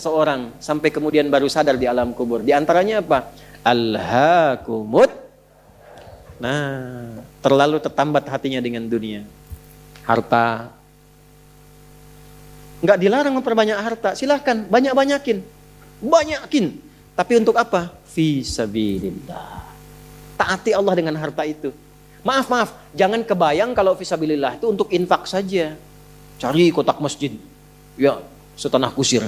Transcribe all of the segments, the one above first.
seorang sampai kemudian baru sadar di alam kubur. Di antaranya apa? Alhaakumut. Nah, terlalu tertambat hatinya dengan dunia. Harta. Enggak dilarang memperbanyak harta, silahkan banyak-banyakin. Banyakin. Tapi untuk apa? Fi sabilillah. Taati Allah dengan harta itu. Maaf, jangan kebayang kalau fi sabilillah itu untuk infak saja. Cari kotak masjid. Ya, setanah kusir.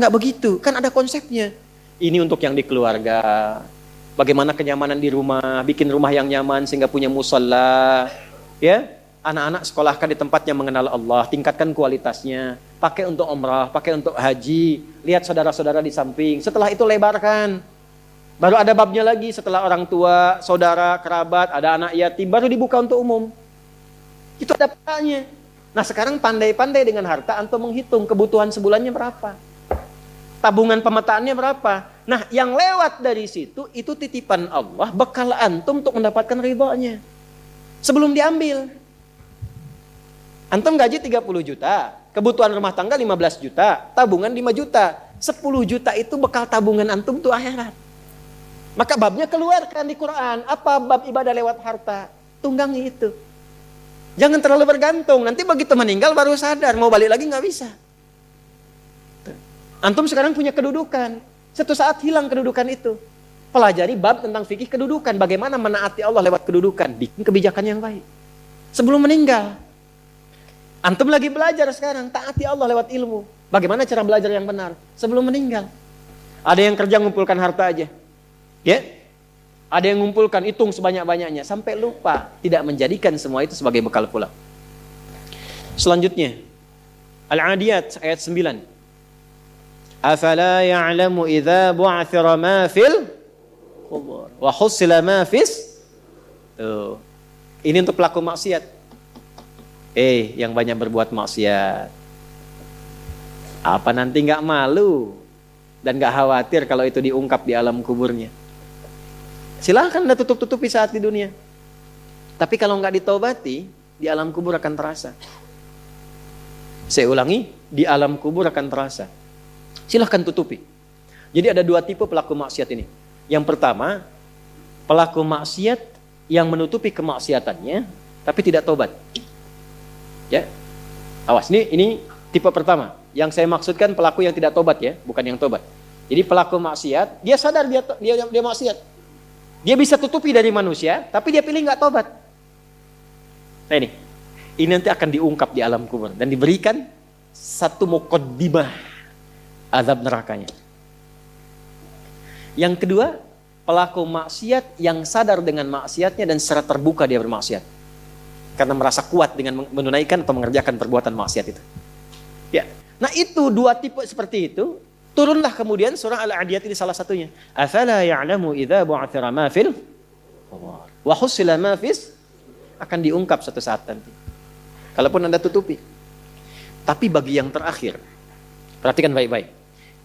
Enggak begitu, kan ada konsepnya. Ini untuk yang di keluarga. Bagaimana kenyamanan di rumah, bikin rumah yang nyaman sehingga punya musalla. Ya, anak-anak sekolahkan di tempat yang mengenal Allah, tingkatkan kualitasnya. Pakai untuk umrah, pakai untuk haji. Lihat saudara-saudara di samping. Setelah itu lebarkan. Baru ada babnya lagi setelah orang tua, saudara, kerabat, ada anak yatim, baru dibuka untuk umum. Itu ada petanya. Nah sekarang pandai-pandai dengan harta, antum menghitung kebutuhan sebulannya berapa. Tabungan pemetaannya berapa. Nah yang lewat dari situ, itu titipan Allah, bekal antum untuk mendapatkan ridhonya. Sebelum diambil. Antum gaji 30 juta, kebutuhan rumah tangga 15 juta, tabungan 5 juta. 10 juta itu bekal tabungan antum tuh akhirat. Maka babnya keluarkan di Quran. Apa bab ibadah lewat harta? Tunggangi itu. Jangan terlalu bergantung. Nanti begitu meninggal baru sadar. Mau balik lagi nggak bisa. Antum sekarang punya kedudukan. Suatu saat hilang kedudukan itu. Pelajari bab tentang fikih kedudukan. Bagaimana menaati Allah lewat kedudukan. Bikin kebijakan yang baik. Sebelum meninggal. Antum lagi belajar sekarang. Taati Allah lewat ilmu. Bagaimana cara belajar yang benar. Sebelum meninggal. Ada yang kerja ngumpulkan harta aja. Ya, ada yang mengumpulkan, hitung sebanyak-banyaknya sampai lupa, tidak menjadikan semua itu sebagai bekal pulang. Selanjutnya, Al-Adiyat ayat 9. Afala ya'lamu idza bu'athira ma fil qubur wa husila ma fis. Tuh. Ini untuk pelaku maksiat. Yang banyak berbuat maksiat. Apa nanti enggak malu dan enggak khawatir kalau itu diungkap di alam kuburnya? Silahkan Anda tutup-tutupi saat di dunia. Tapi kalau nggak ditobati, di alam kubur akan terasa. Saya ulangi, di alam kubur akan terasa. Silahkan tutupi. Jadi ada dua tipe pelaku maksiat ini. Yang pertama, pelaku maksiat yang menutupi kemaksiatannya, tapi tidak tobat. Ya, awas, ini tipe pertama. Yang saya maksudkan pelaku yang tidak tobat ya, bukan yang tobat. Jadi pelaku maksiat, dia sadar dia maksiat. Dia bisa tutupi dari manusia, tapi dia pilih nggak tobat. Nah ini nanti akan diungkap di alam kubur dan diberikan satu muqaddimah azab nerakanya. Yang kedua, pelaku maksiat yang sadar dengan maksiatnya dan secara terbuka dia bermaksiat karena merasa kuat dengan menunaikan atau mengerjakan perbuatan maksiat itu. Ya, nah itu dua tipe seperti itu. Turunlah kemudian surah Al-Adiyat ini salah satunya. Afala ya'lamu idza bu'athira ma fil qubur wa husila ma fis, akan diungkap suatu saat nanti. Kalaupun Anda tutupi. Tapi bagi yang terakhir, perhatikan baik-baik.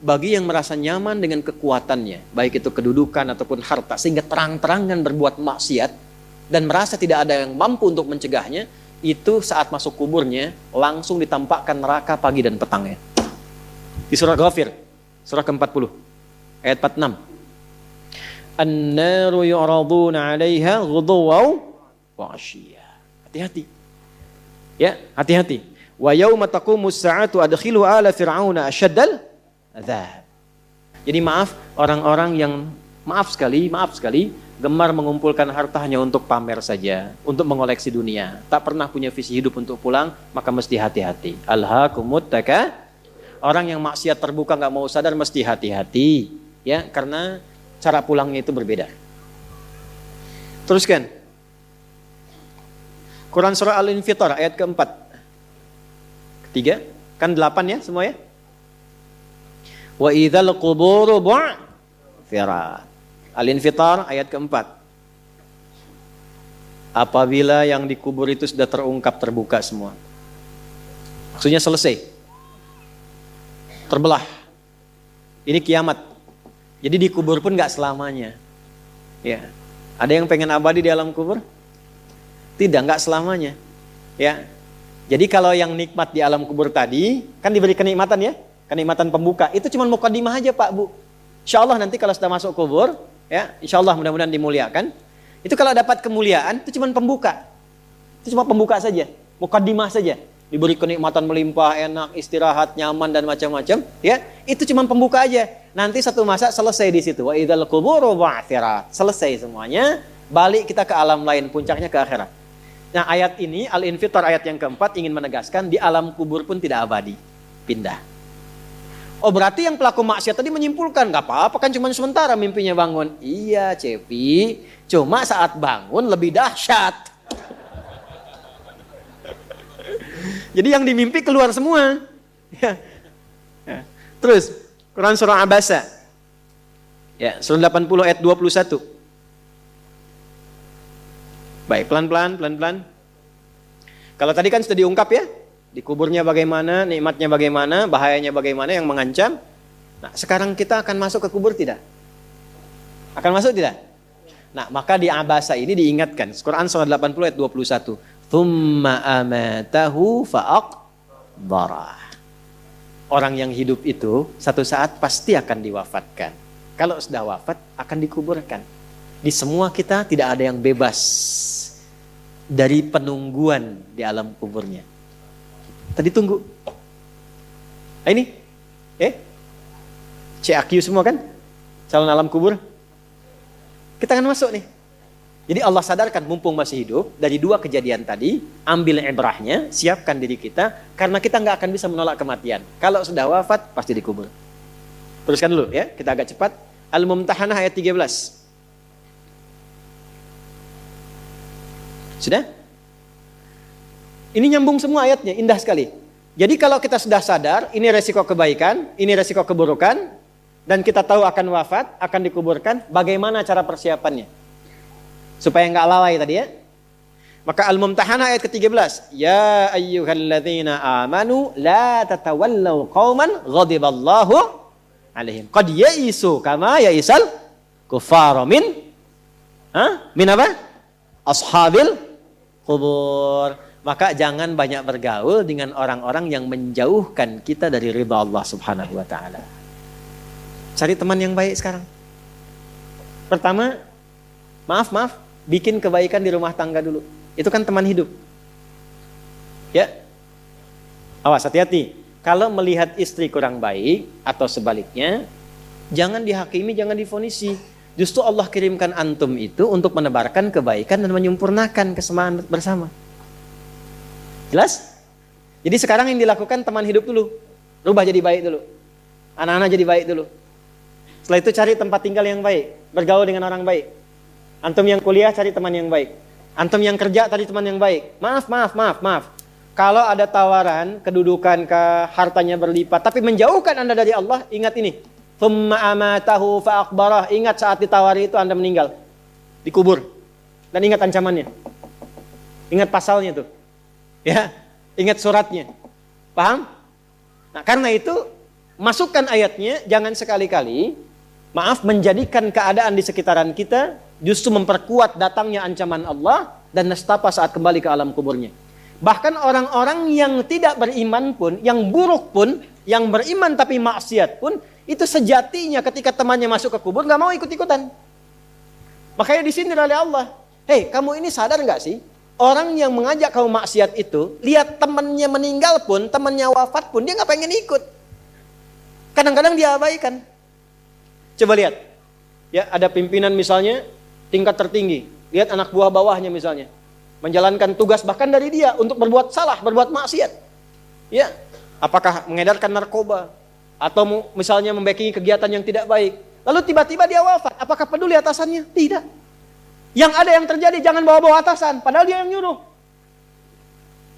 Bagi yang merasa nyaman dengan kekuatannya, baik itu kedudukan ataupun harta, sehingga terang-terangan berbuat maksiat dan merasa tidak ada yang mampu untuk mencegahnya, itu saat masuk kuburnya langsung ditampakkan neraka pagi dan petangnya. Di surah Ghafir surah ke-40 ayat 46. An-naru yu'raduna 'alaiha ghuduwan wa 'ashiyya. Hati-hati. Ya, hati-hati. Wa yauma taqumus sa'atu adkhilu ala fir'auna asyaddal adzab. Jadi maaf orang-orang yang maaf sekali gemar mengumpulkan harta hanya untuk pamer saja, untuk mengoleksi dunia, tak pernah punya visi hidup untuk pulang, maka mesti hati-hati. Alhaakumut takatsur. Orang yang maksiat terbuka nggak mau sadar mesti hati-hati, ya, karena cara pulangnya itu berbeda. Teruskan. Quran surah Al-Infitar ayat keempat. Ketiga, kan 8 ya semua ya. Wa idzal quburu bu'thirat. Al-Infitar ayat keempat. Apabila yang dikubur itu sudah terungkap terbuka semua. Maksudnya selesai. Terbelah. Ini kiamat. Jadi dikubur pun nggak selamanya. Ya. Ada yang pengen abadi di alam kubur? Tidak, nggak selamanya. Ya. Jadi kalau yang nikmat di alam kubur tadi kan diberi kenikmatan ya. kenikmatan pembuka. Itu cuma mukadimah aja Pak Bu. Insya Allah nanti kalau sudah masuk kubur, ya, insya Allah mudah-mudahan dimuliakan. Itu kalau dapat kemuliaan, itu cuma pembuka. Itu cuma pembuka saja, mukadimah saja. Diberi kenikmatan melimpah, enak, istirahat, nyaman dan macam-macam, ya. Itu cuma pembuka aja. Nanti satu masa selesai di situ. Wa idzal quburu bu'tsirat. Selesai semuanya, balik kita ke alam lain, puncaknya ke akhirat. Nah, ayat ini Al-Infitar ayat yang keempat ingin menegaskan di alam kubur pun tidak abadi, pindah. Oh berarti yang pelaku maksiat tadi menyimpulkan, gak apa-apa kan cuma sementara mimpinya bangun. Iya Cepi, cuma saat bangun lebih dahsyat. Jadi yang dimimpi keluar semua. Ya. Ya. Terus, Quran surah Abasa. Ya, surah 80 ayat 21. Baik, pelan-pelan. Kalau tadi kan sudah diungkap ya. Di kuburnya bagaimana, nikmatnya bagaimana, bahayanya bagaimana yang mengancam. Nah, sekarang kita akan masuk ke kubur tidak? Akan masuk tidak? Nah, maka di Abasa ini diingatkan. Quran surah 80 ayat 21. Thumma amatahu fa'aqbarah. Orang yang hidup itu satu saat pasti akan diwafatkan. Kalau sudah wafat akan dikuburkan. Di semua kita tidak ada yang bebas dari penungguan di alam kuburnya. Tadi tunggu. Nah, ini. CAQ semua kan? Calon alam kubur. Kita akan masuk nih. Jadi Allah sadarkan mumpung masih hidup. Dari dua kejadian tadi. Ambil ibrahnya. Siapkan diri kita. Karena kita nggak akan bisa menolak kematian. Kalau sudah wafat pasti dikubur. Teruskan dulu ya. Kita agak cepat. Al-Mumtahanah ayat 13. Sudah? Ini nyambung semua ayatnya, indah sekali. Jadi kalau kita sudah sadar, ini resiko kebaikan, ini resiko keburukan, dan kita tahu akan wafat, akan dikuburkan, bagaimana cara persiapannya? Supaya nggak lalai tadi ya. Maka Al-Mumtahanah ayat ke-13. Ya ayyuhalladzina amanu la tatawallaw qauman ghadiballahu alaihim. Qad ya'isu kama ya'isal kuffar min apa? Ashabil kubur. Maka jangan banyak bergaul dengan orang-orang yang menjauhkan kita dari ridha Allah Subhanahu wa taala. Cari teman yang baik sekarang. Pertama, maaf, bikin kebaikan di rumah tangga dulu. Itu kan teman hidup. Ya. Awas, hati-hati. Kalau melihat istri kurang baik atau sebaliknya, jangan dihakimi, jangan difonisi. Justru Allah kirimkan antum itu untuk menebarkan kebaikan dan menyempurnakan kesemaan bersama. Jelas? Jadi sekarang yang dilakukan teman hidup dulu. Rubah jadi baik dulu. Anak-anak jadi baik dulu. Setelah itu cari tempat tinggal yang baik. Bergaul dengan orang baik. Antum yang kuliah cari teman yang baik. Antum yang kerja cari teman yang baik. Maaf. Kalau ada tawaran, kedudukan, hartanya berlipat, tapi menjauhkan Anda dari Allah, ingat ini. Thumma amatahu fa'aqbarah. Ingat saat ditawari itu Anda meninggal. Dikubur. Dan ingat ancamannya. Ingat pasalnya tuh. Ya, ingat suratnya. Paham? Nah, karena itu masukkan ayatnya, jangan sekali-kali menjadikan keadaan di sekitaran kita justru memperkuat datangnya ancaman Allah dan nestapa saat kembali ke alam kuburnya. Bahkan orang-orang yang tidak beriman pun, yang buruk pun, yang beriman tapi maksiat pun, itu sejatinya ketika temannya masuk ke kubur nggak mau ikut-ikutan. Makanya disindir oleh Allah. Hei, kamu ini sadar nggak sih? Orang yang mengajak kamu maksiat itu, lihat temannya meninggal pun, temannya wafat pun, dia nggak pengen ikut. Kadang-kadang dia abaikan. Coba lihat, ya ada pimpinan misalnya tingkat tertinggi, lihat anak buah bawahnya misalnya, menjalankan tugas bahkan dari dia untuk berbuat salah, berbuat maksiat. Ya, apakah mengedarkan narkoba atau misalnya membackingi kegiatan yang tidak baik. Lalu tiba-tiba dia wafat, apakah peduli atasannya? Tidak. Yang ada yang terjadi, jangan bawa-bawa atasan. Padahal dia yang nyuruh.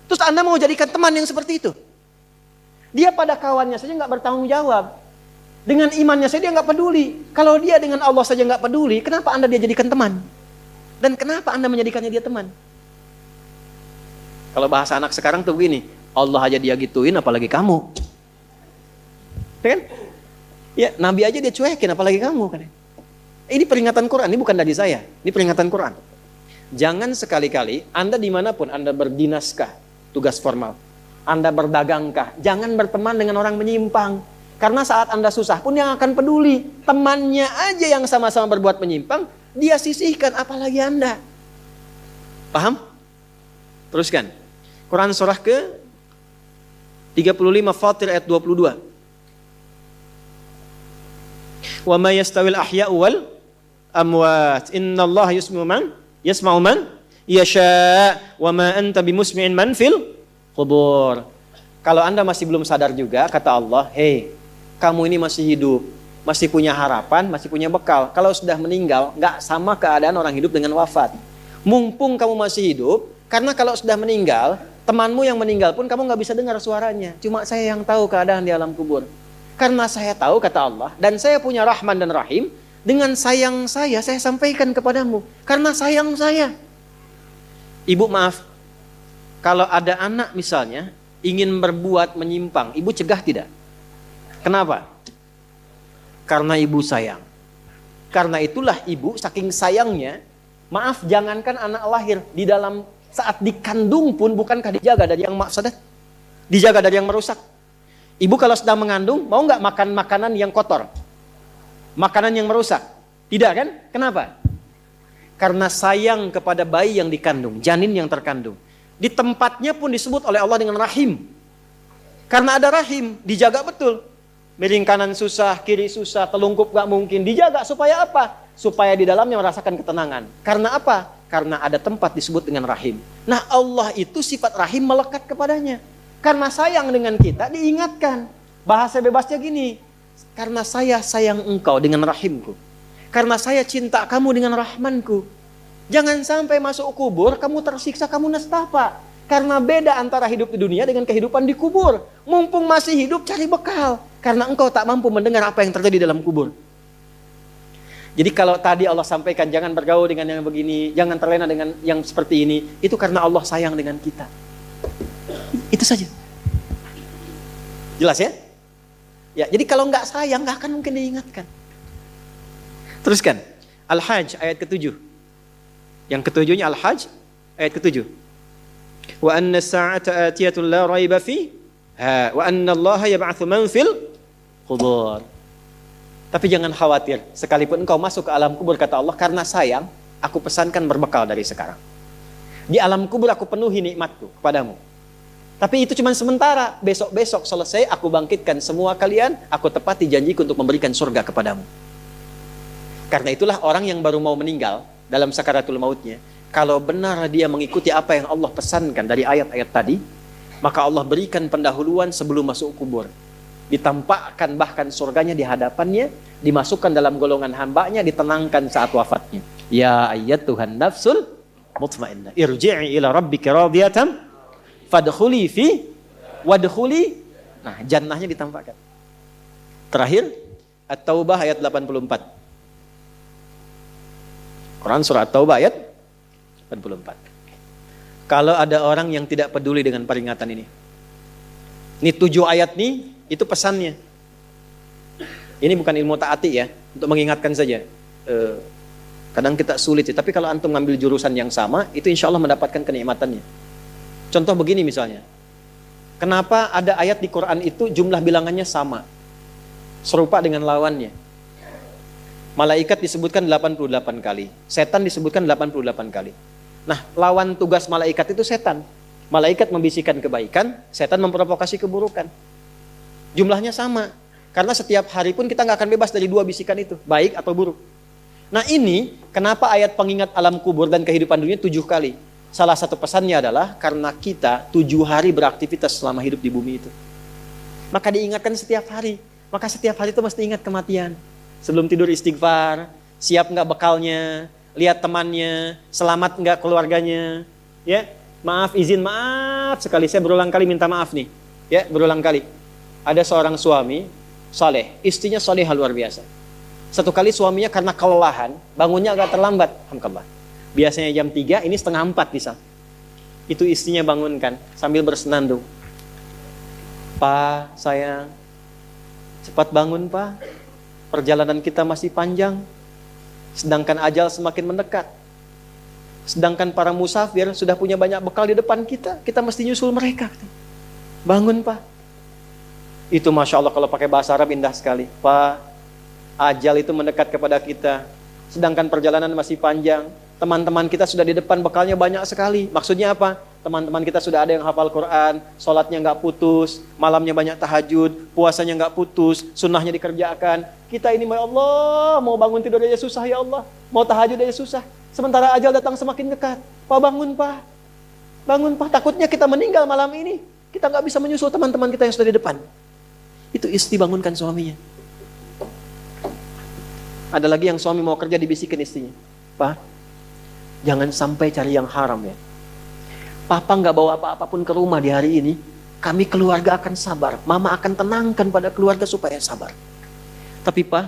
Terus Anda mau jadikan teman yang seperti itu? Dia pada kawannya saja nggak bertanggung jawab. Dengan imannya saja dia nggak peduli. Kalau dia dengan Allah saja nggak peduli, kenapa Anda dia jadikan teman? Dan kenapa Anda menjadikannya dia teman? Kalau bahasa anak sekarang tuh begini, Allah aja dia gituin, apalagi kamu. Ya kan? Ya, Nabi aja dia cuekin, apalagi kamu kan? Ini peringatan Quran, ini bukan dari saya. Ini peringatan Quran. Jangan sekali-kali, Anda dimanapun, Anda berdinaskah, tugas formal. Anda berdagangkah, jangan berteman dengan orang menyimpang. Karena saat Anda susah pun yang akan peduli. Temannya aja yang sama-sama berbuat menyimpang, dia sisihkan, apalagi Anda. Paham? Teruskan. Quran surah ke 35 Fatir ayat 22. Wa ma yastawil ahya'u wal amwat. Innallaha yasma'u man yasha' wa ma anta bimusmi'in man fil qubur. Kalau Anda masih belum sadar juga, kata Allah, hei, kamu ini masih hidup, masih punya harapan, masih punya bekal. Kalau sudah meninggal, nggak sama keadaan orang hidup dengan wafat. Mumpung kamu masih hidup, karena kalau sudah meninggal, temanmu yang meninggal pun kamu nggak bisa dengar suaranya. Cuma saya yang tahu keadaan di alam kubur. Karena saya tahu, kata Allah, dan saya punya Rahman dan Rahim, dengan sayang saya sampaikan kepadamu. Karena sayang saya. Ibu maaf, kalau ada anak misalnya, ingin berbuat menyimpang, ibu cegah tidak? Kenapa? Karena ibu sayang. Karena itulah ibu saking sayangnya, maaf, jangankan anak lahir, di dalam saat dikandung pun bukankah dijaga dari yang mafsadat? Dijaga dari yang merusak. Ibu kalau sedang mengandung, mau nggak makan makanan yang kotor? Makanan yang merusak? Tidak kan? Kenapa? Karena sayang kepada bayi yang dikandung, janin yang terkandung. Di tempatnya pun disebut oleh Allah dengan rahim. Karena ada rahim, dijaga betul. Miring kanan susah, kiri susah, telungkup gak mungkin. Dijaga supaya apa? Supaya di dalamnya merasakan ketenangan. Karena apa? Karena ada tempat disebut dengan rahim. Nah, Allah itu sifat rahim melekat kepadanya. Karena sayang dengan kita, diingatkan. Bahasa bebasnya gini, karena saya sayang engkau dengan rahimku. Karena saya cinta kamu dengan rahmanku. Jangan sampai masuk kubur, kamu tersiksa, kamu nestapa. Karena beda antara hidup di dunia dengan kehidupan di kubur. Mumpung masih hidup, cari bekal. Karena engkau tak mampu mendengar apa yang terjadi dalam kubur. Jadi kalau tadi Allah sampaikan, jangan bergaul dengan yang begini, jangan terlena dengan yang seperti ini. Itu karena Allah sayang dengan kita. Itu saja. Jelas ya? Ya, jadi kalau nggak sayang, nggak akan mungkin diingatkan. Teruskan. Al-Hajj ayat ke-7. Yang ketujuhnya Al-Hajj ayat ke-7. Wa anna as-sa'ata atiyatun la raiba fiha wa anna Allah yab'atsu man fil qubur. Tapi jangan khawatir, sekalipun engkau masuk ke alam kubur, kata Allah, karena sayang, aku pesankan berbekal dari sekarang. Di alam kubur aku penuhi nikmatku kepadamu. Tapi itu cuma sementara, besok-besok selesai aku bangkitkan semua kalian, aku tepati janjiku untuk memberikan surga kepadamu. Karena itulah orang yang baru mau meninggal dalam sakaratul mautnya, kalau benar dia mengikuti apa yang Allah pesankan dari ayat-ayat tadi, maka Allah berikan pendahuluan sebelum masuk kubur. Ditampakkan bahkan surganya di hadapannya, dimasukkan dalam golongan hambanya, ditenangkan saat wafatnya. Ya ayyatuhan nafsul mutmainnah, irji'i ila rabbika radiyatan fadkhuli fi wadkhuli. Nah, jannahnya ditampakkan. Terakhir, At-Taubah ayat 84. Quran surah At-Taubah ayat 84. Kalau ada orang yang tidak peduli dengan peringatan ini 7 ayat nih, itu pesannya. Ini bukan ilmu ta'ati ya, untuk mengingatkan saja. Kadang kita sulit sih, tapi kalau antum ngambil jurusan yang sama, itu insya Allah mendapatkan kenikmatannya. Contoh begini misalnya, kenapa ada ayat di Quran itu jumlah bilangannya sama, serupa dengan lawannya? Malaikat disebutkan 88 kali, setan disebutkan 88 kali. Nah, lawan tugas malaikat itu setan. Malaikat membisikkan kebaikan, setan memprovokasi keburukan. Jumlahnya sama, karena setiap hari pun kita nggak akan bebas dari 2 bisikan itu, baik atau buruk. Nah ini, kenapa ayat pengingat alam kubur dan kehidupan dunia 7 kali? Salah satu pesannya adalah karena kita 7 hari beraktivitas selama hidup di bumi itu. Maka diingatkan setiap hari. Maka setiap hari itu mesti ingat kematian. Sebelum tidur istighfar, siap nggak bekalnya, lihat temannya, selamat nggak keluarganya. Ya, maaf sekali, saya berulang kali minta maaf nih. Ya, berulang kali. Ada seorang suami saleh, istrinya salehah luar biasa. Satu kali suaminya karena kelelahan, bangunnya agak terlambat. Alhamdulillah. Biasanya jam 3, ini setengah 4 bisa. Itu istrinya bangunkan sambil bersenandung. Pak, sayang, cepat bangun Pak. Perjalanan kita masih panjang. Sedangkan ajal semakin mendekat. Sedangkan para musafir sudah punya banyak bekal di depan kita. Kita mesti nyusul mereka. Bangun Pak. Itu Masya Allah kalau pakai bahasa Arab indah sekali. Pak, ajal itu mendekat kepada kita. Sedangkan perjalanan masih panjang. Teman-teman kita sudah di depan, bekalnya banyak sekali. Maksudnya apa? Teman-teman kita sudah ada yang hafal Quran, sholatnya nggak putus, malamnya banyak tahajud, puasanya nggak putus, sunnahnya dikerjakan. Kita ini, ya Allah, mau bangun tidur aja susah ya Allah. Mau tahajud aja susah. Sementara ajal datang semakin dekat. Pak, bangun Pak. Bangun Pak, takutnya kita meninggal malam ini. Kita nggak bisa menyusul teman-teman kita yang sudah di depan. Itu istri bangunkan suaminya. Ada lagi yang suami mau kerja dibisikin istrinya. Pak, jangan sampai cari yang haram ya. Papa nggak bawa apa-apapun ke rumah di hari ini. Kami keluarga akan sabar. Mama akan tenangkan pada keluarga supaya sabar. Tapi Pak,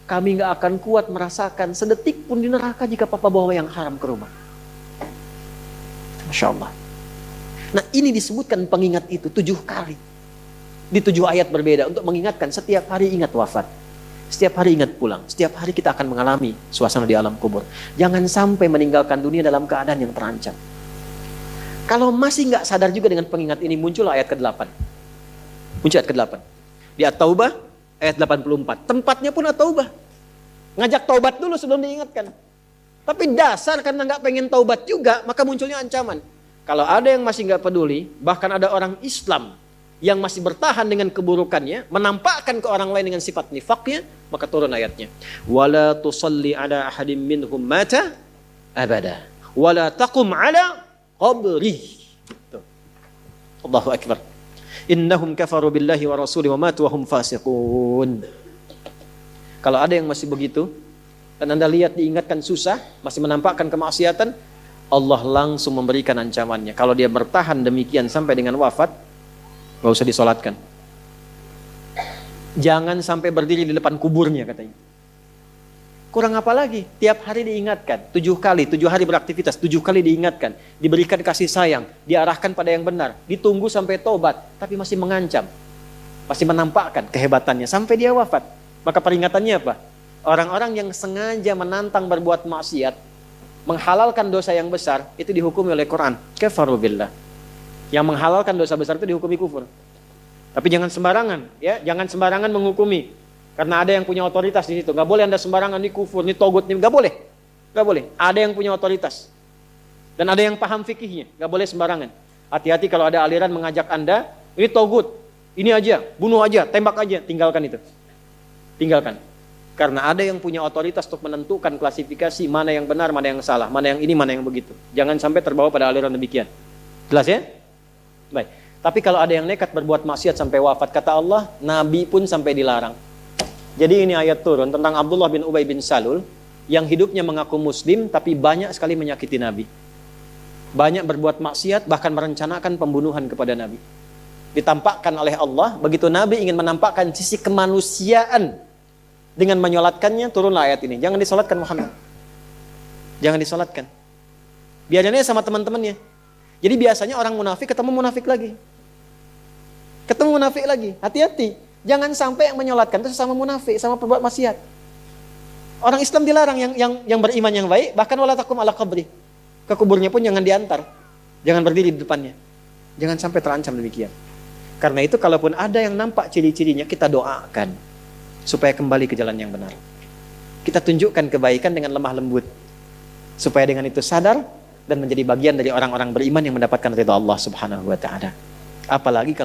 kami nggak akan kuat merasakan sedetik pun di neraka jika Papa bawa yang haram ke rumah. Masya Allah. Nah ini disebutkan pengingat itu 7 kali. Di 7 ayat berbeda untuk mengingatkan setiap hari ingat wafat. Setiap hari ingat pulang. Setiap hari kita akan mengalami suasana di alam kubur. Jangan sampai meninggalkan dunia dalam keadaan yang terancam. Kalau masih nggak sadar juga dengan pengingat ini, muncul ayat ke-8. Muncul ayat ke-8. Di At-Taubah ayat 84. Tempatnya pun At-Taubah. Ngajak taubat dulu sebelum diingatkan. Tapi dasar karena nggak pengen taubat juga, maka munculnya ancaman. Kalau ada yang masih nggak peduli, bahkan ada orang Islam yang masih bertahan dengan keburukannya, menampakkan ke orang lain dengan sifat nifaknya, maka turun ayatnya. Wala tusalli ala ahadim minhum mata abada. Wala taqum ala qabri. Allahu akbar. Innahum kafaru billahi wa rasuli wa matu wa hum fasiqun. Kalau ada yang masih begitu, dan Anda lihat diingatkan susah, masih menampakkan kemaksiatan, Allah langsung memberikan ancamannya. Kalau dia bertahan demikian sampai dengan wafat, gak usah disolatkan. Jangan sampai berdiri di depan kuburnya katanya. Kurang apa lagi? Tiap hari diingatkan. 7 kali, 7 hari beraktivitas, 7 kali diingatkan. Diberikan kasih sayang, diarahkan pada yang benar. Ditunggu sampai tobat, tapi masih mengancam. Masih menampakkan kehebatannya sampai dia wafat. Maka peringatannya apa? Orang-orang yang sengaja menantang berbuat maksiat, menghalalkan dosa yang besar, itu dihukumi oleh Quran. Kafaru billah. Yang menghalalkan dosa besar itu dihukumi kufur. Tapi jangan sembarangan, ya, jangan sembarangan menghukumi. Karena ada yang punya otoritas di situ. Gak boleh Anda sembarangan, ini kufur, ini togut, ini gak boleh. Gak boleh. Ada yang punya otoritas. Dan ada yang paham fikihnya. Gak boleh sembarangan. Hati-hati kalau ada aliran mengajak Anda, ini togut, ini aja, bunuh aja, tembak aja, tinggalkan itu. Tinggalkan. Karena ada yang punya otoritas untuk menentukan klasifikasi mana yang benar, mana yang salah, mana yang ini, mana yang begitu. Jangan sampai terbawa pada aliran demikian. Jelas ya? Baik. Tapi kalau ada yang nekat berbuat maksiat sampai wafat, kata Allah, Nabi pun sampai dilarang. Jadi ini ayat turun tentang Abdullah bin Ubay bin Salul yang hidupnya mengaku muslim tapi banyak sekali menyakiti Nabi. Banyak berbuat maksiat, bahkan merencanakan pembunuhan kepada Nabi. Ditampakkan oleh Allah, begitu Nabi ingin menampakkan sisi kemanusiaan dengan menyolatkannya, turunlah ayat ini. Jangan disolatkan Muhammad. Jangan disolatkan. Biarnya sama teman-temannya. Jadi biasanya orang munafik ketemu munafik lagi. Ketemu munafik lagi. Hati-hati. Jangan sampai yang menyolatkan itu sama munafik, sama perbuat maksiat. Orang Islam dilarang yang beriman yang baik, bahkan wala taqum ala qabri. Ke kuburnya pun jangan diantar. Jangan berdiri di depannya. Jangan sampai terancam demikian. Karena itu kalaupun ada yang nampak ciri-cirinya, kita doakan supaya kembali ke jalan yang benar. Kita tunjukkan kebaikan dengan lemah lembut. Supaya dengan itu sadar dan menjadi bagian dari orang-orang beriman yang mendapatkan ridha Allah Subhanahu wa taala. Apalagi kalau